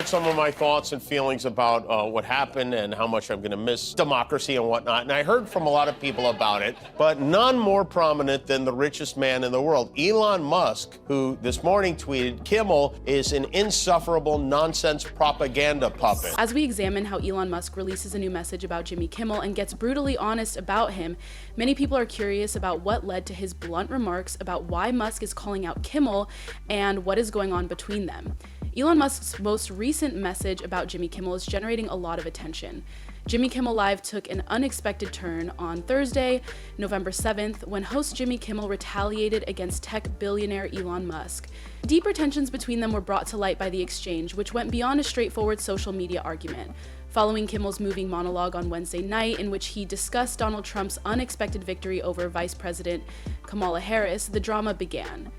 some of my thoughts and feelings about what happened and how much I'm going to miss democracy and whatnot. And I heard from a lot of people about it, but none more prominent than the richest man in the world, Elon Musk, who this morning tweeted, "Kimmel is an insufferable nonsense propaganda puppet." As we examine how Elon Musk releases a new message about Jimmy Kimmel and gets brutally honest about him, many people are curious about what led to his blunt remarks about why Musk is calling out Kimmel and what is going on between them. Elon Musk's most recent message about Jimmy Kimmel is generating a lot of attention. Jimmy Kimmel Live took an unexpected turn on Thursday, November 7th, when host Jimmy Kimmel retaliated against tech billionaire Elon Musk. Deeper tensions between them were brought to light by the exchange, which went beyond a straightforward social media argument. Following Kimmel's moving monologue on Wednesday night, in which he discussed Donald Trump's unexpected victory over Vice President Kamala Harris, the drama began.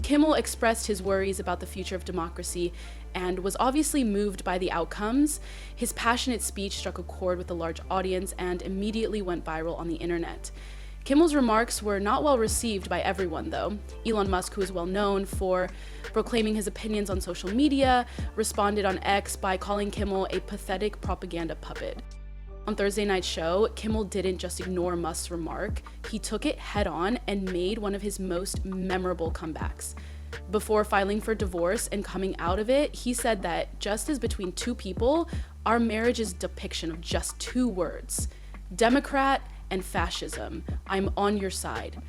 Kimmel expressed his worries about the future of democracy and was obviously moved by the outcomes. His passionate speech struck a chord with a large audience and immediately went viral on the internet. Kimmel's remarks were not well received by everyone, though. Elon Musk, who is well known for proclaiming his opinions on social media, responded on X by calling Kimmel a pathetic propaganda puppet. On Thursday night's show, Kimmel didn't just ignore Musk's remark, he took it head on and made one of his most memorable comebacks. Before filing for divorce and coming out of it, he said that just as between two people, our marriage is a depiction of just two words: Democrat and fascism. I'm on your side.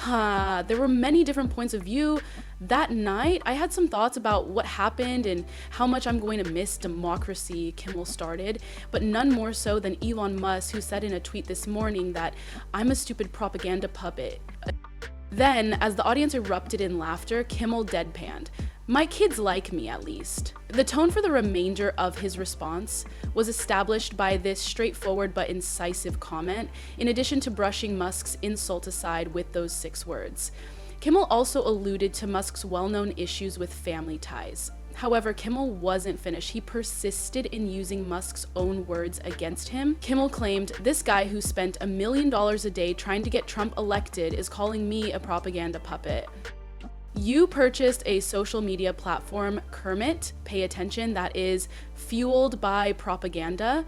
There were many different points of view. That night, I had some thoughts about what happened and how much I'm going to miss democracy, Kimmel started, but none more so than Elon Musk, who said in a tweet this morning that I'm a stupid propaganda puppet. Then, as the audience erupted in laughter, Kimmel deadpanned. My kids like me, at least. The tone for the remainder of his response was established by this straightforward but incisive comment, in addition to brushing Musk's insult aside with those 6 words. Kimmel also alluded to Musk's well-known issues with family ties. However, Kimmel wasn't finished. He persisted in using Musk's own words against him. Kimmel claimed, "This guy who spent $1 million a day trying to get Trump elected is calling me a propaganda puppet. You purchased a social media platform, Kermit, pay attention, that is fueled by propaganda."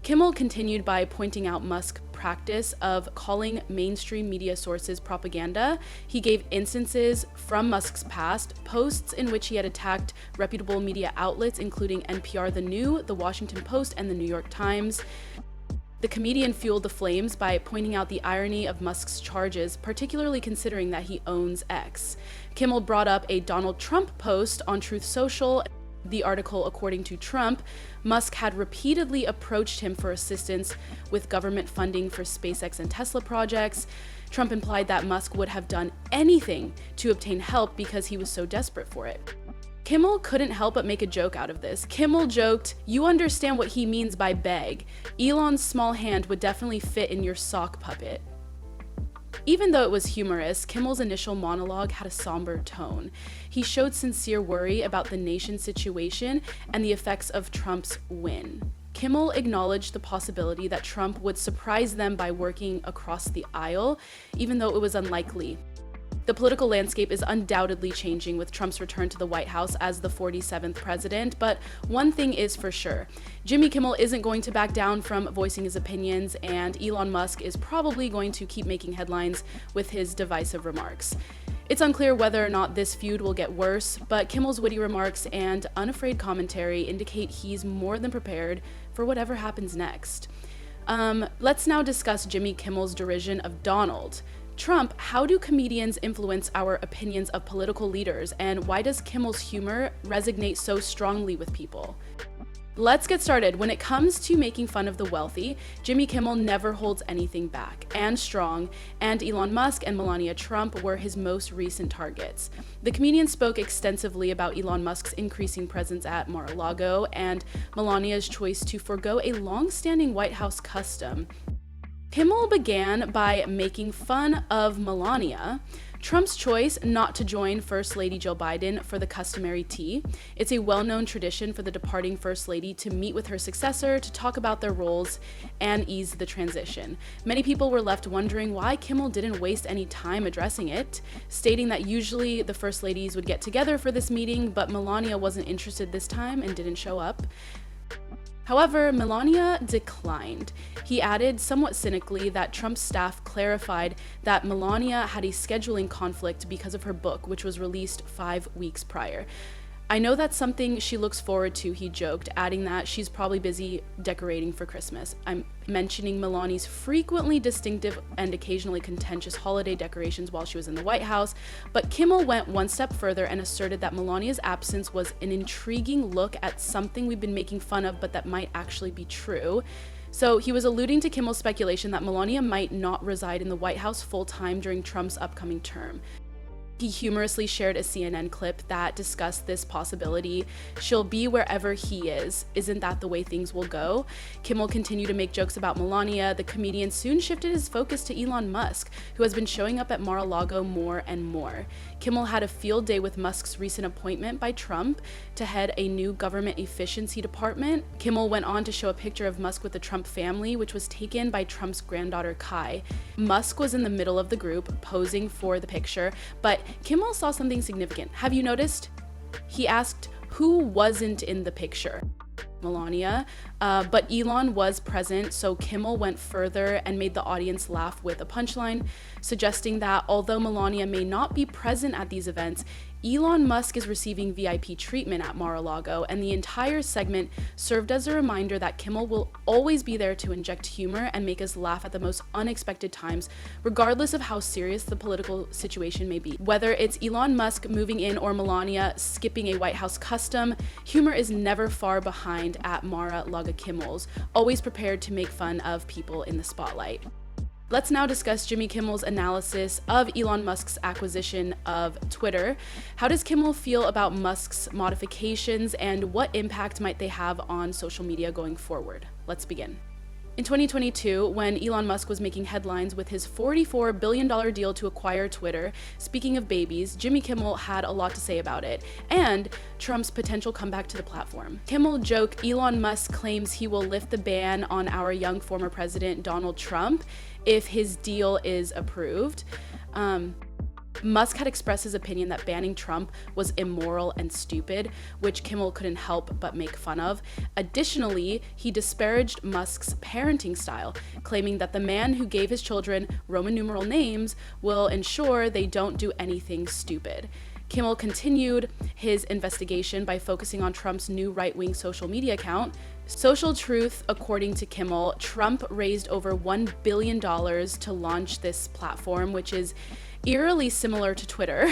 Kimmel continued by pointing out Musk's practice of calling mainstream media sources propaganda. He gave instances from Musk's past, posts in which he had attacked reputable media outlets including NPR The New, The Washington Post, and The New York Times. The comedian fueled the flames by pointing out the irony of Musk's charges, particularly considering that he owns X. Kimmel brought up a Donald Trump post on Truth Social. The article, according to Trump, Musk had repeatedly approached him for assistance with government funding for SpaceX and Tesla projects. Trump implied that Musk would have done anything to obtain help because he was so desperate for it. Kimmel couldn't help but make a joke out of this. Kimmel joked, "You understand what he means by beg. Elon's small hand would definitely fit in your sock puppet." Even though it was humorous, Kimmel's initial monologue had a somber tone. He showed sincere worry about the nation's situation and the effects of Trump's win. Kimmel acknowledged the possibility that Trump would surprise them by working across the aisle, even though it was unlikely. The political landscape is undoubtedly changing with Trump's return to the White House as the 47th president, but one thing is for sure. Jimmy Kimmel isn't going to back down from voicing his opinions, and Elon Musk is probably going to keep making headlines with his divisive remarks. It's unclear whether or not this feud will get worse, but Kimmel's witty remarks and unafraid commentary indicate he's more than prepared for whatever happens next. Let's now discuss Jimmy Kimmel's derision of Donald Trump. How do comedians influence our opinions of political leaders, and why does Kimmel's humor resonate so strongly with people? Let's get started. When it comes to making fun of the wealthy, Jimmy Kimmel never holds anything back, and strong, and Elon Musk and Melania Trump were his most recent targets. The comedian spoke extensively about Elon Musk's increasing presence at Mar-a-Lago and Melania's choice to forego a long-standing White House custom. Kimmel began by making fun of Melania, Trump's choice not to join First Lady Joe Biden for the customary tea. It's a well-known tradition for the departing First Lady to meet with her successor to talk about their roles and ease the transition. Many people were left wondering why Kimmel didn't waste any time addressing it, stating that usually the First Ladies would get together for this meeting, but Melania wasn't interested this time and didn't show up. However, Melania declined. He added somewhat cynically that Trump's staff clarified that Melania had a scheduling conflict because of her book, which was released 5 weeks prior. I know that's something she looks forward to, he joked, adding that she's probably busy decorating for Christmas. I'm mentioning Melania's frequently distinctive and occasionally contentious holiday decorations while she was in the White House, but Kimmel went one step further and asserted that Melania's absence was an intriguing look at something we've been making fun of, but that might actually be true. So he was alluding to Kimmel's speculation that Melania might not reside in the White House full-time during Trump's upcoming term. He humorously shared a CNN clip that discussed this possibility. She'll be wherever he is. Isn't that the way things will go? Kimmel continued to make jokes about Melania. The comedian soon shifted his focus to Elon Musk, who has been showing up at Mar-a-Lago more and more. Kimmel had a field day with Musk's recent appointment by Trump to head a new government efficiency department. Kimmel went on to show a picture of Musk with the Trump family, which was taken by Trump's granddaughter Kai. Musk was in the middle of the group, posing for the picture, but Kimmel saw something significant. Have you noticed? He asked who wasn't in the picture. Melania, but Elon was present, so Kimmel went further and made the audience laugh with a punchline, suggesting that although Melania may not be present at these events, Elon Musk is receiving VIP treatment at Mar-a-Lago, and the entire segment served as a reminder that Kimmel will always be there to inject humor and make us laugh at the most unexpected times, regardless of how serious the political situation may be. Whether it's Elon Musk moving in or Melania skipping a White House custom, humor is never far behind at Mar-a-Lago Kimmel's, always prepared to make fun of people in the spotlight. Let's now discuss Jimmy Kimmel's analysis of Elon Musk's acquisition of Twitter. How does Kimmel feel about Musk's modifications, and what impact might they have on social media going forward? Let's begin. In 2022, when Elon Musk was making headlines with his $44 billion deal to acquire Twitter, speaking of babies, Jimmy Kimmel had a lot to say about it, and Trump's potential comeback to the platform. Kimmel joked Elon Musk claims he will lift the ban on our young former president Donald Trump if his deal is approved. Musk had expressed his opinion that banning Trump was immoral and stupid, which Kimmel couldn't help but make fun of. Additionally, he disparaged Musk's parenting style, claiming that the man who gave his children Roman numeral names will ensure they don't do anything stupid. Kimmel continued his investigation by focusing on Trump's new right-wing social media account, Social Truth. According to Kimmel, Trump raised over $1 billion to launch this platform, which is eerily similar to Twitter.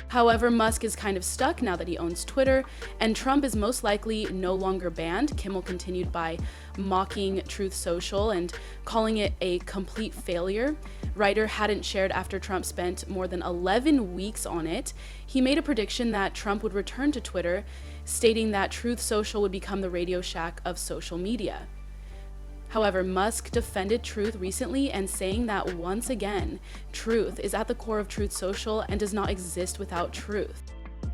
However, Musk is kind of stuck now that he owns Twitter, and Trump is most likely no longer banned. Kimmel continued by mocking Truth Social and calling it a complete failure. Writer hadn't shared after Trump spent more than 11 weeks on it. He made a prediction that Trump would return to Twitter, stating that Truth Social would become the Radio Shack of social media. However, Musk defended Truth recently and saying that once again, truth is at the core of Truth Social and does not exist without truth.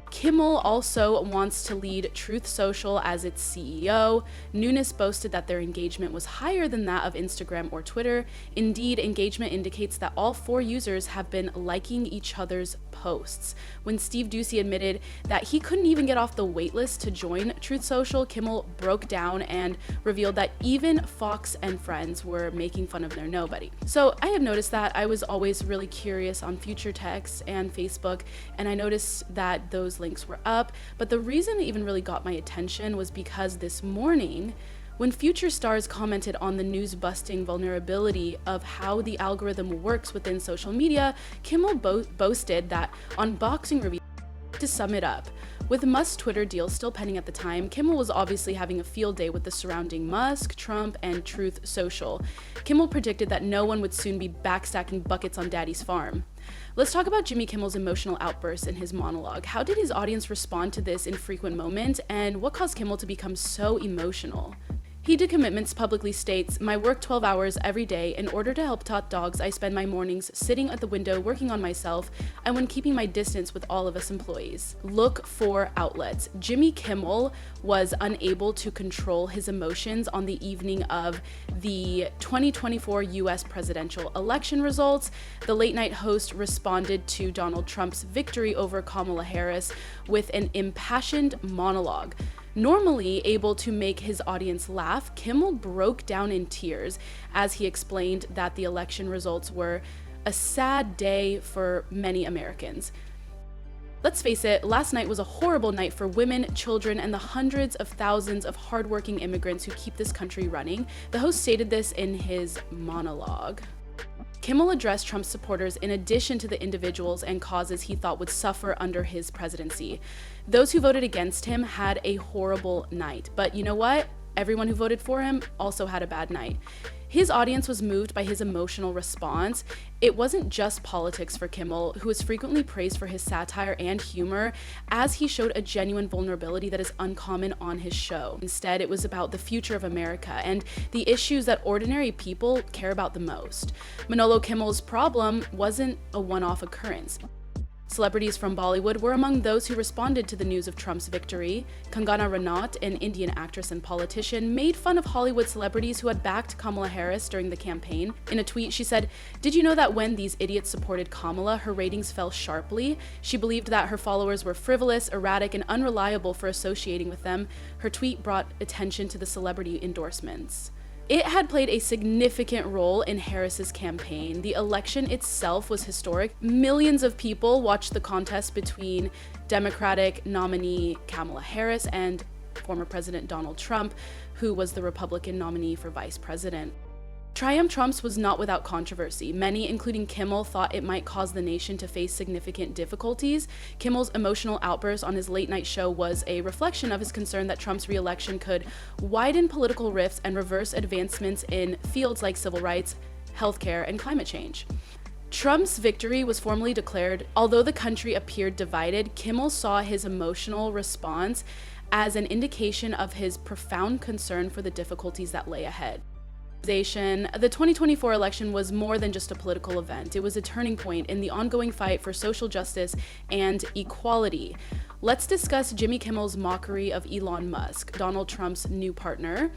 Kimmel also wants to lead Truth Social as its CEO. Nunes boasted that their engagement was higher than that of Instagram or Twitter. Indeed, engagement indicates that all 4 users have been liking each other's posts. When Steve Doocy admitted that he couldn't even get off the waitlist to join Truth Social, Kimmel broke down and revealed that even Fox and Friends were making fun of their nobody. So I have noticed that I was always really curious on Future Text and Facebook, and I noticed that those links were up, but the reason it even really got my attention was because this morning, when Future Stars commented on the news-busting vulnerability of how the algorithm works within social media, Kimmel boasted that unboxing review. To sum it up, with Musk's Twitter deal still pending at the time, Kimmel was obviously having a field day with the surrounding Musk, Trump, and Truth Social. Kimmel predicted that no one would soon be backstacking buckets on Daddy's farm. Let's talk about Jimmy Kimmel's emotional outburst in his monologue. How did his audience respond to this infrequent moment, and what caused Kimmel to become so emotional? He did commitments publicly states, "My work 12 hours every day. In order to help tot dogs, I spend my mornings sitting at the window working on myself and when keeping my distance with all of us employees." Look for outlets. Jimmy Kimmel was unable to control his emotions on the evening of the 2024 US presidential election results. The late night host responded to Donald Trump's victory over Kamala Harris with an impassioned monologue. Normally able to make his audience laugh, Kimmel broke down in tears as he explained that the election results were a sad day for many Americans. Let's face it, last night was a horrible night for women, children, and the hundreds of thousands of hardworking immigrants who keep this country running. The host stated this in his monologue. Kimmel addressed Trump's supporters in addition to the individuals and causes he thought would suffer under his presidency. Those who voted against him had a horrible night, but you know what? Everyone who voted for him also had a bad night. His audience was moved by his emotional response. It wasn't just politics for Kimmel, who is frequently praised for his satire and humor, as he showed a genuine vulnerability that is uncommon on his show. Instead, it was about the future of America and the issues that ordinary people care about the most. Manolo Kimmel's problem wasn't a one-off occurrence. Celebrities from Bollywood were among those who responded to the news of Trump's victory. Kangana Ranaut, an Indian actress and politician, made fun of Hollywood celebrities who had backed Kamala Harris during the campaign. In a tweet, she said, "Did you know that when these idiots supported Kamala, her ratings fell sharply? She believed that her followers were frivolous, erratic, and unreliable for associating with them." Her tweet brought attention to the celebrity endorsements. It had played a significant role in Harris's campaign. The election itself was historic. Millions of people watched the contest between Democratic nominee Kamala Harris and former President Donald Trump, who was the Republican nominee for vice president. Triumph Trump's was not without controversy. Many, including Kimmel, thought it might cause the nation to face significant difficulties. Kimmel's emotional outburst on his late-night show was a reflection of his concern that Trump's re-election could widen political rifts and reverse advancements in fields like civil rights, healthcare, and climate change. Trump's victory was formally declared. Although the country appeared divided, Kimmel saw his emotional response as an indication of his profound concern for the difficulties that lay ahead. The 2024 election was more than just a political event. It was a turning point in the ongoing fight for social justice and equality. Let's discuss Jimmy Kimmel's mockery of Elon Musk, Donald Trump's new partner.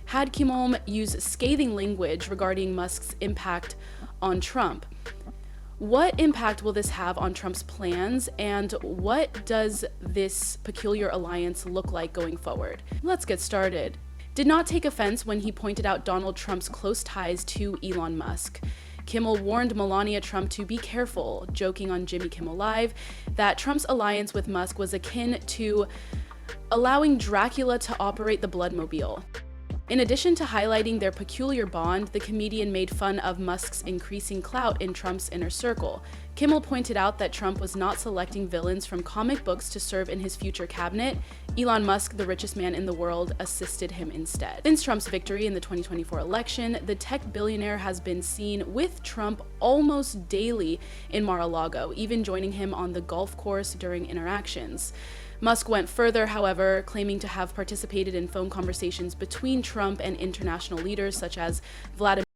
Had Kimmel use scathing language regarding Musk's impact on Trump? What impact will this have on Trump's plans, and what does this peculiar alliance look like going forward? Let's get started. Did not take offense when he pointed out Donald Trump's close ties to Elon Musk. Kimmel warned Melania Trump to be careful, joking on Jimmy Kimmel Live that Trump's alliance with Musk was akin to allowing Dracula to operate the Bloodmobile. In addition to highlighting their peculiar bond, the comedian made fun of Musk's increasing clout in Trump's inner circle. Kimmel pointed out that Trump was not selecting villains from comic books to serve in his future cabinet. Elon Musk, the richest man in the world, assisted him instead. Since Trump's victory in the 2024 election, the tech billionaire has been seen with Trump almost daily in Mar-a-Lago, even joining him on the golf course during interactions. Musk went further, however, claiming to have participated in phone conversations between Trump and international leaders such as Vladimir